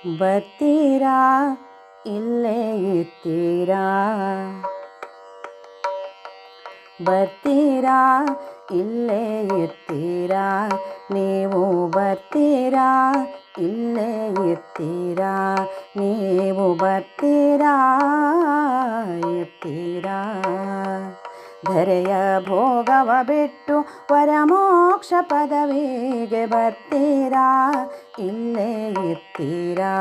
ಬರ್ತೀರಾ ಇಲ್ಲೇ ಇರ್ತೀರಾ? ಬರ್ತೀರಾ ಇಲ್ಲೇ ಇರ್ತೀರಾ? ನೀವು ಬರ್ತೀರಾ ಇಲ್ಲೇ ಇರ್ತೀರಾ? ನೀವು ಬರ್ತೀರಾ ಇರ್ತೀರಾ? ಧರೆಯ ಭೋಗವ ಬಿಟ್ಟು ವರಮೋಕ್ಷ ಪದವಿಗೆ ಬರ್ತೀರಾ ಇಲ್ಲೇ ಇರ್ತೀರಾ?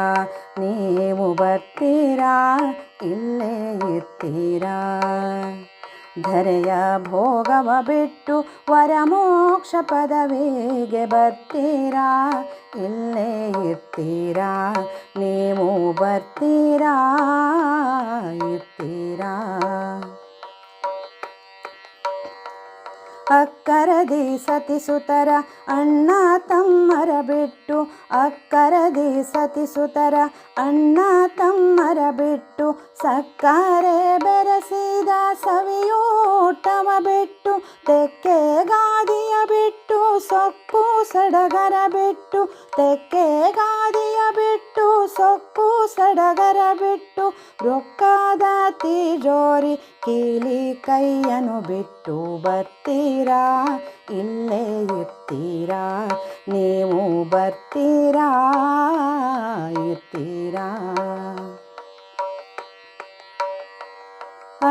ನೀವು ಬರ್ತೀರಾ ಇಲ್ಲೇ ಇರ್ತೀರಾ? ಧರೆಯ ಭೋಗವ ಬಿಟ್ಟು ವರಮೋಕ್ಷ ಪದವಿಗೆ ಬರ್ತೀರಾ ಇಲ್ಲೇ ಇರ್ತೀರಾ? ನೀವು ಬರ್ತೀರಾ ಇರ್ತೀರಾ? ಅಕ್ಕರದಿ ಸತಿಸುತರ ಅಣ್ಣ ತಮ್ಮರ ಬಿಟ್ಟು, ಅಕ್ಕರದಿ ಸತಿಸುತರ ಅಣ್ಣ ತಮ್ಮರ ಬಿಟ್ಟು, ಸಕ್ಕರೆ ಬೆರೆಸಿದ ಸವಿಯೂಟವ ಬಿಟ್ಟು, ತೆಕ್ಕೆ ಗಾದಿಯ ಬಿಟ್ಟು, ಸೊಕ್ಕು ಸಡಗರ ಬಿಟ್ಟು, ತೆಕ್ಕೆ ಗಾದಿಯ ಬಿಟ್ಟು, ಸೊಕ್ಕು ಸಡಗರ ಬಿಟ್ಟು, ರೊಕ್ಕದ ತಿಜೋರಿ ಕೀಲಿ ಕೈಯನ್ನು ಬಿಟ್ಟು ಬರ್ತೀರಾ ಇಲ್ಲೇ ಇರ್ತೀರಾ? ನೀವು ಬರ್ತೀರಾ ಇರ್ತೀರಾ?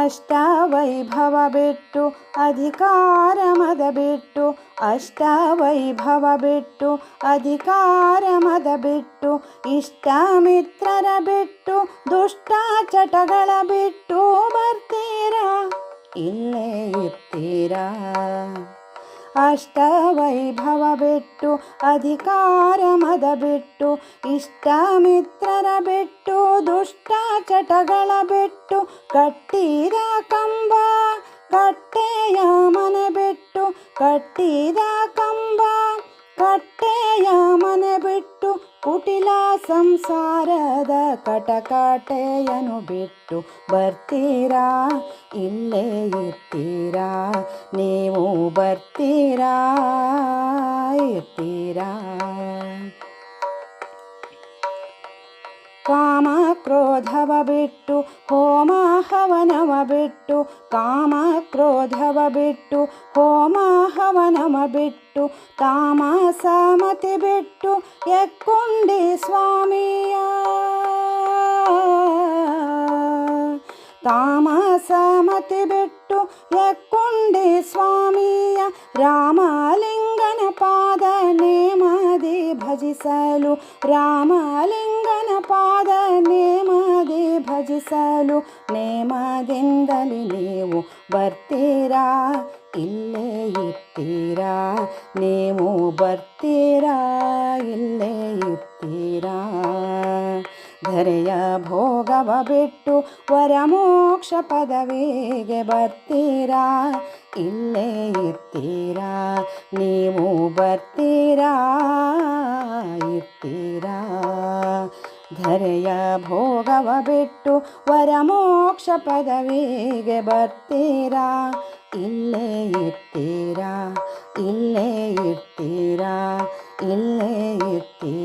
ಅಷ್ಟವೈಭವ ಬಿಟ್ಟು ಅಧಿಕಾರ ಮದ ಬಿಟ್ಟು, ಅಷ್ಟವೈಭವ ಬಿಟ್ಟು ಅಧಿಕಾರ ಮದ ಬಿಟ್ಟು, ಇಷ್ಟ ಮಿತ್ರರ ಬಿಟ್ಟು, ದುಷ್ಟ ಚಟಗಳ ಬಿಟ್ಟು ಬರ್ತೀರಾ ಇಲ್ಲೇ ಇರ್ತೀರಾ? ಅಷ್ಟವೈಭವ ಬಿಟ್ಟು ಅಧಿಕಾರ ಮದ ಬಿಟ್ಟು, ಇಷ್ಟ ಮಿತ್ರರ ಬಿಟ್ಟು, ದುಷ್ಟ ಚಟಗಳ ಬಿಟ್ಟು, ಕಟ್ಟಿದ ಕಂಬ ಕಟ್ಟೆಯ ಮನೆ ಬಿಟ್ಟು, ಕಟ್ಟಿದ ಕಂಬ ಕಟ್ಟೆಯ ಮನೆ ಬಿಟ್ಟು, ಕುಟಿಲ ಸಂಸಾರದ ಕಟಕಟೆಯನ್ನು ಬಿಟ್ಟು ಬರ್ತೀರಾ ಇಲ್ಲೇ ಇರ್ತೀರಾ? ನೀವು ಬರ್ತೀರಾ ಇರ್ತೀರಾ? ಕಾಮ ಕ್ರೋಧವ ಬಿಟ್ಟು ಹೋಮ ಹವನವ ಬಿಟ್ಟು, ಕಾಮ ಕ್ರೋಧವ ಬಿಟ್ಟು ಹೋಮ ಹವನವ ಬಿಟ್ಟು, ತಾಮಸ ಮತಿ ಬಿಟ್ಟು ಎಕ್ಕುಂಡಿ ಸ್ವಾಮಿಯ, ತಾಮಸ ಮತಿ ಬಿಟ್ಟು ಎಕ್ಕುಂಡಿ ಸ್ವಾಮಿಯ, ರಾಮಲಿಂಗನ ಪಾದ ನೇಮದಿ ಭಜಿಸಲು, ರಾಮಲಿಂಗನ ಪಾದ ನೇಮದಿ ಭಜಿಸಲು, ನೇಮದಿಂದಲೇ ನೀವು ಬರ್ತೀರಾ ಇಲ್ಲೇ ಇರ್ತೀರಾ? ನೀವು ಬರ್ತೀರಾ ಇಲ್ಲೇ ಇರ್ತೀರಾ? ಧರೆಯ ಭೋಗವ ಬಿಟ್ಟು ವರಮೋಕ್ಷ ಪದವಿಗೆ ಬರ್ತೀರಾ ಇಲ್ಲೇ ಇರ್ತೀರಾ? ನೀವು ಬರ್ತೀರಾ ಇರ್ತೀರಾ? ಧರೆಯ ಭೋಗವ ಬಿಟ್ಟು ವರಮೋಕ್ಷ ಪದವಿಗೆ ಬರ್ತೀರಾ ಇಲ್ಲೇ ಇರ್ತೀರಾ? ಇಲ್ಲೇ ಇರ್ತೀರಾ? ಇಲ್ಲೇ ಇರ್ತೀರಾ?